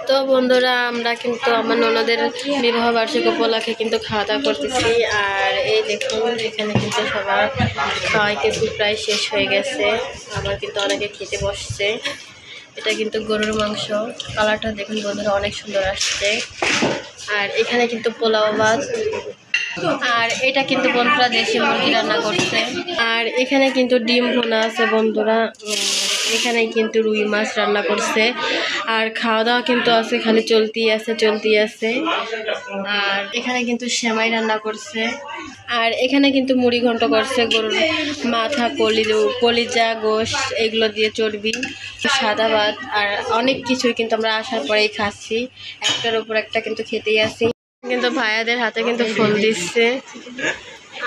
তো বন্ধুরা আমরা কিন্তু আমার ননদের বিবাহ বার্ষিক উপলক্ষে কিন্তু খাওয়া দাওয়া করতেছি। আর এই দেখুন এখানে কিন্তু সবার খাওয়াই কিন্তু প্রায় শেষ হয়ে গেছে, আবার কিন্তু অনেকে খেতে বসছে। এটা কিন্তু গরুর মাংস, কালারটা দেখুন বন্ধুরা অনেক সুন্দর আসছে। আর এখানে কিন্তু পোলাও ভাত, আর এটা কিন্তু বন্ধুরা দেশি মুরগি রান্না করছে। আর এখানে কিন্তু ডিম ভুনা আছে বন্ধুরা, এখানে কিন্তু রুই মাছ রান্না করছে। আর খাওয়া দাওয়া কিন্তু আছে, খালি চলতেই আছে। আর এখানে কিন্তু সেমাই রান্না করছে। আর এখানে কিন্তু মুড়ি ঘন্ট করছে, গরুর মাথা, কলিজা, গোশ এগুলো দিয়ে চর্বি, সাদা ভাত আর অনেক কিছুই কিন্তু আমরা আসার পরেই খাচ্ছি, একটার উপর একটা কিন্তু খেতেই আসি। কিন্তু ভাইয়াদের হাতে কিন্তু ফোন দিচ্ছে।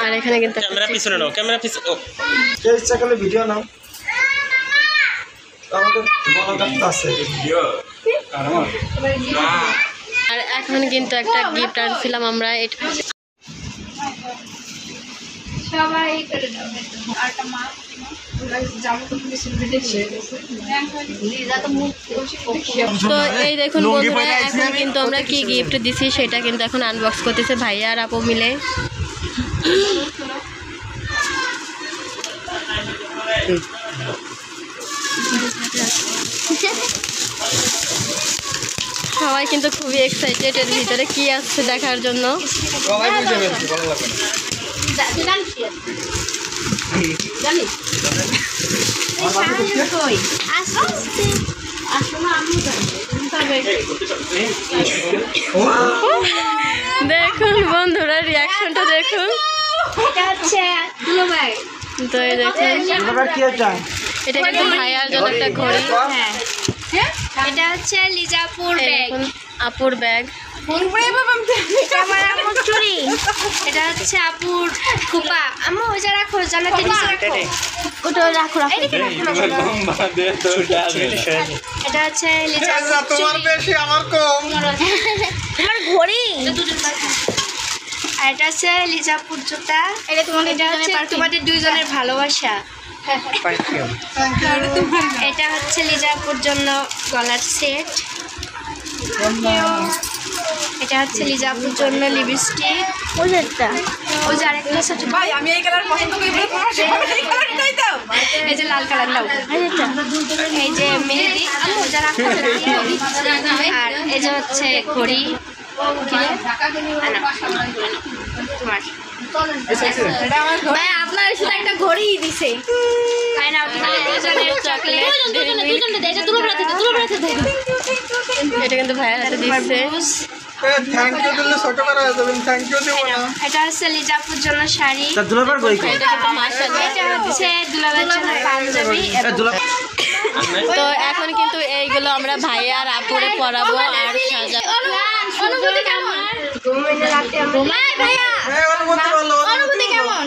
আর এখানে কিন্তু ক্যামেরা পিছনে নাও, ক্যামেরা পিছনে কে ইচ্ছা করলে ভিডিও নাও, আমাদের বলা আছে ভিডিও। আর এখন কিন্তু একটা গিফট আনছিলাম আমরা, এটা সবাই করে দাও আরটা মা তো এই দেখুন বন্ধুরা এখন কিন্তু আমরা কি গিফট দিছি সেটা কিন্তু এখন আনবক্স করতেছে ভাইয়া আর আপু মিলে। সবাই কিন্তু খুবই এক্সাইটেড এর ভিতরে কি আসছে দেখার জন্য। সবাই বুঝে ফেলছে, ভালো লাগে না। দেখুন বন্ধুরা রিয়াকশনটা দেখুন। তো এই দেখুন এটা কিন্তু ভাইয়ার জন্য একটা ঘড়ি, এটা হচ্ছে লিজাপুর ব্যাগ, আপুর ব্যাগ, এটা হচ্ছে আপুর ফুপা। আম্মু ওইটা রাখো, জানাতে রাখো, ওটা রাখো। এটা হচ্ছে লিজাপুর বেশি, আমার কম, আমার ঘড়ি। আর এটা হচ্ছে লিজাপুর জুতা, এটা হচ্ছে তোমাদের দুইজনের ভালোবাসা। এটা হচ্ছে লিজাপুর জন্য গলার সেট। এটা হচ্ছে লিজাপুর জন্য লিপস্টিক। ওই যে আরেকটা সেট, ভাই আমি এই কালার পছন্দ করি, এই যে লাল কালার নাও, এই যে মেহেদি, আর এই যে হচ্ছে ঘড়ি। আপনার শুধু একটা ঘড়ি দিছে, এটা কিন্তু ভাইয়ার হাতে দিচ্ছে। এটা হচ্ছে লিজাপুর জন্য শাড়ি, এটা হচ্ছে দুলাভাইয়ের জন্য পাঞ্জাবি। তো এখন কিন্তু এইগুলো আমরা ভাইয়া আর আপুরে পরাবো আর সাজাবো। অনুভূতি কেমন? অনুভূতি কেমন?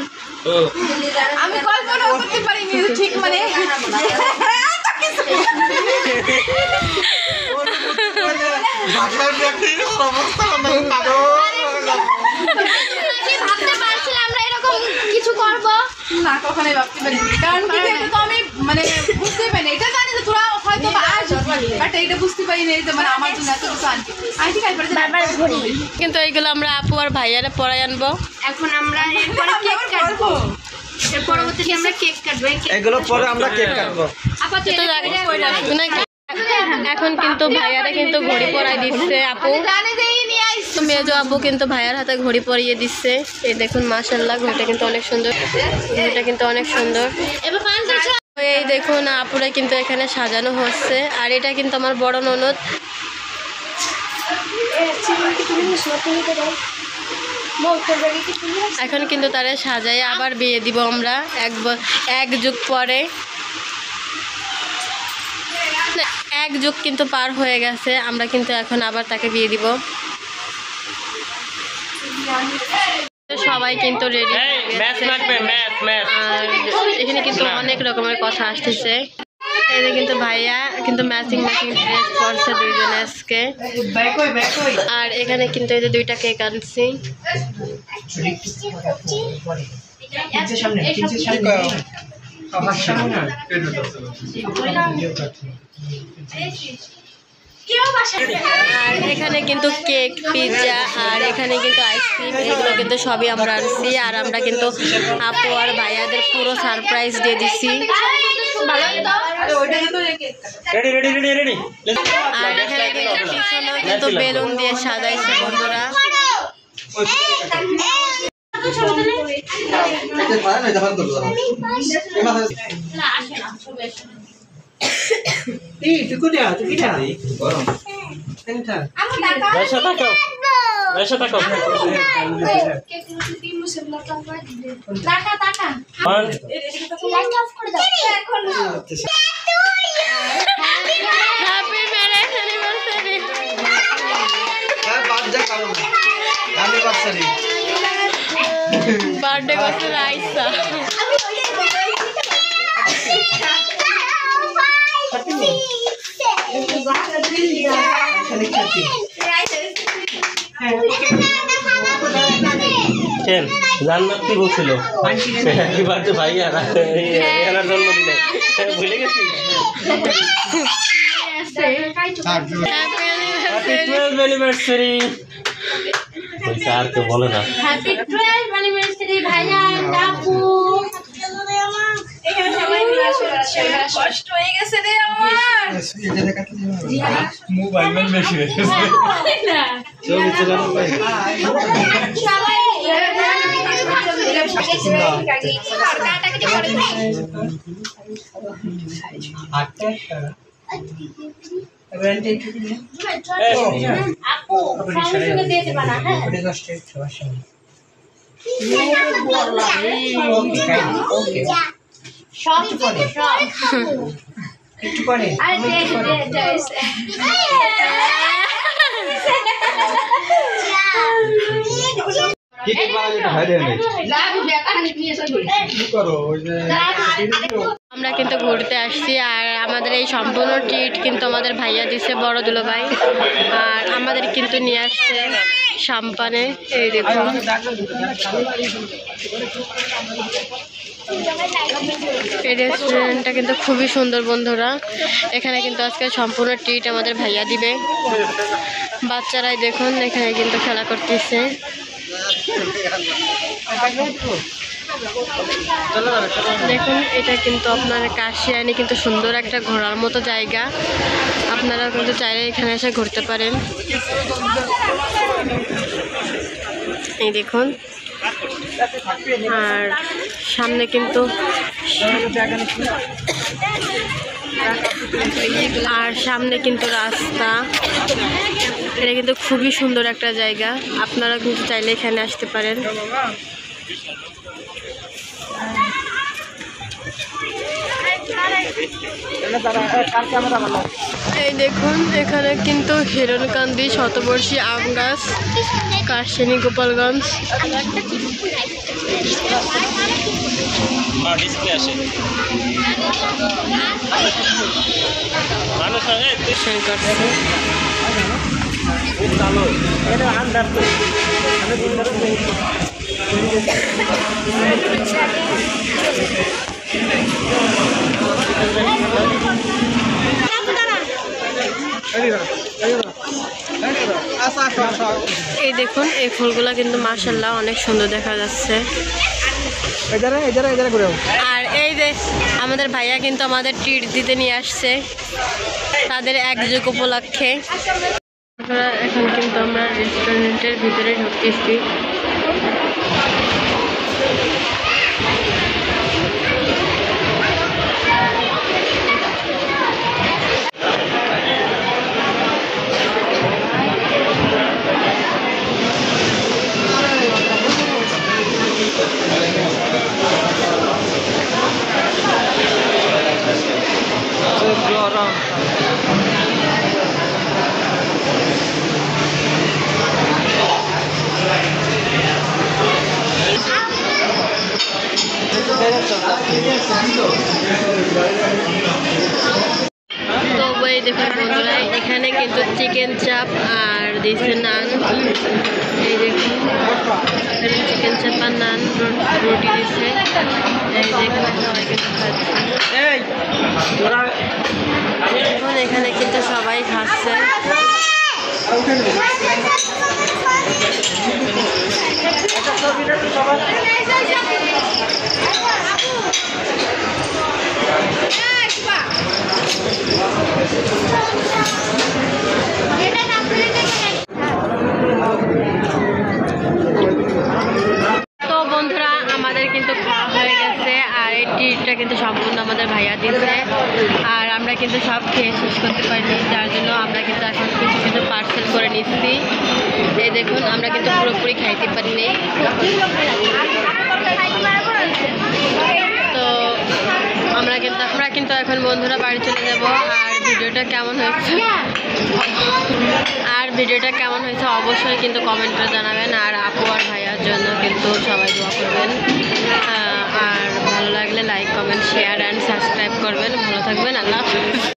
আমি কল্পনা করতে পারিনি ঠিক, মানে ভাবতে পারছিলাম আমরা এরকম কিছু করবো না, কখনোই ভাবতে পারিনি। কারণ আমি মানে বুঝতে পারিনি, এটা জানি যে তোরা হয়তো বাট এটা বুঝতে পারিনি যে মানে আমার জন্য এত কিছু আনতে। কিন্তু এইগুলো আমরা আপু আর ভাইয়ারে পরাই আনবো। এখন আমরা এরপরে কেক কাটবো, এর পরবর্তীতে আমরা কেক কাটবো, এগুলো পরে আমরা কেক কাটবো। আপাতত নাকি এখন কিন্তু ভাইয়ারে কিন্তু ঘড়ি পরাই দিচ্ছে আপু, তো মেজো আপু কিন্তু ভাইয়ার হাতে ঘড়ি পরিয়ে দিচ্ছে। এই দেখুন মাশাআল্লাহ ঘড়িটা কিন্তু অনেক সুন্দর, ঘড়িটা কিন্তু অনেক সুন্দর। এই দেখুন আপুরে কিন্তু এখানে সাজানো হচ্ছে। আর এটা কিন্তু আমার বড় ননদ, এখন কিন্তু তারে সাজাই আবার বিয়ে দিব আমরা এক যুগ পরে। এক যুগ কিন্তু পার হয়ে গেছে, আমরা কিন্তু এখন আবার তাকে বিয়ে দিব। সবাই কিন্তু রেডি, আর এখানে কিন্তু অনেক রকমের কথা আসতেছে। এদের কিন্তু ভাইয়া কিন্তু ম্যাচিং ড্রেস পরছে দুইজনে আজকে। আর এখানে কিন্তু এই যে দুইটা কেক আনছি। আর এখানে কিন্তু কেক, পিৎজা আর এখানে কিন্তু আইসক্রিম, এগুলো কিন্তু সবই আমরা আনছি। আর আমরা কিন্তু আপু আর ভাইয়াদের পুরো সারপ্রাইজ দিয়ে দিছি। আর এখানে কিন্তু পিছনেও কিন্তু বেলুন দিয়ে সাজাইছে বন্ধুরা। বার্থডে করছে রাইসা। জান্নাত কি বলছিল হ্যাপি বার্থডে ভাইয়া এনার জন্মদিনে ভুলে গেছি। অ্যানিভার্সারি আর কেউ বলে না। হ্যাপি 12 অ্যানিভার্সারি ভাইয়া আপু। এখানে সবাই মিলে আসে কষ্ট হয়ে গেছে রে আমার। মোবাইল মেল বেশি হয়েছে ছবি তোলা ভাই সবাই আপু ফাউন্ডেশন দিয়ে দিবা না? হ্যাঁ সব একটু পরে কি বানাই এটা হাই দেন কি করো ওই যে আমরা কিন্তু ঘুরতে আসছি আর আমাদের এই সম্পূর্ণ ট্রিট কিন্তু আমাদের ভাইয়া দিছে, বড় দুলো ভাই। আর আমাদের কিন্তু নিয়ে আসছে সাম্পানে, এই দেখুন। এই রেস্টুরেন্টটা কিন্তু খুবই সুন্দর বন্ধুরা। এখানে কিন্তু আজকে সম্পূর্ণ ট্রিট আমাদের ভাইয়া দিবে। বাচ্চারাই দেখুন এখানে কিন্তু খেলা করতেছে। দেখুন এটা কিন্তু আপনার কাশিয়ানি কিন্তু সুন্দর একটা ঘোরার মতো জায়গা, আপনারা কিন্তু চাইলে এখানে এসে ঘুরতে পারেন। এই দেখুন আর সামনে কিন্তু রাস্তা। এটা কিন্তু খুবই সুন্দর একটা জায়গা, আপনারা কিন্তু চাইলে এখানে আসতে পারেন। এই দেখুন এখানে কিন্তু হিরণকান্দি শতবর্ষী আম গাছ, কাশিয়ানি গোপালগঞ্জ। এই দেখুন এই ফুলগুলা কিন্তু মাশাআল্লাহ অনেক সুন্দর দেখা যাচ্ছে। আর এই যে আমাদের ভাইয়া কিন্তু আমাদের ট্রিট দিতে নিয়ে আসছে তাদের একযোগ উপলক্ষে। এখন কিন্তু আমরা রেস্টুরেন্টের ভিতরে ঢুকতেছি। তো ভাই দেখুন বন্ধুরা এখানে কিন্তু চিকেন চাপ আর দিয়েছে নান। এই দেখুন চিকেন চাপ আর নান রুটি দিচ্ছে। এই দেখুন সবাই কিন্তু খাচ্ছে। এখন এখানে কিন্তু সবাই খাচ্ছে। তো বন্ধুরা আমাদের কিন্তু খাওয়া হয়ে গেছে আর এই ট্রিটটা কিন্তু সম্পূর্ণ আমাদের ভাইয়া দিয়েছে আর আমরা কিন্তু সব খেয়ে শেষ করতে পারিনি, যার জন্য আমরা কিন্তু এখন কিছু কিছু পার্সেল করে নিচ্ছি। এই দেখুন আমরা কিন্তু পুরোপুরি খাইতে পারিনি। তো আমরা কিন্তু এখন বন্ধুরা বাড়ি চলে যাব। আর ভিডিওটা কেমন হয়েছে অবশ্যই কিন্তু কমেন্ট করে জানাবেন। আর আপু আর ভাইয়ার জন্য কিন্তু সবাই দোয়া করবেন। আর ভালো লাগলে like comment share and subscribe করবেন। ভালো থাকবেন। আল্লাহ হাফেজ।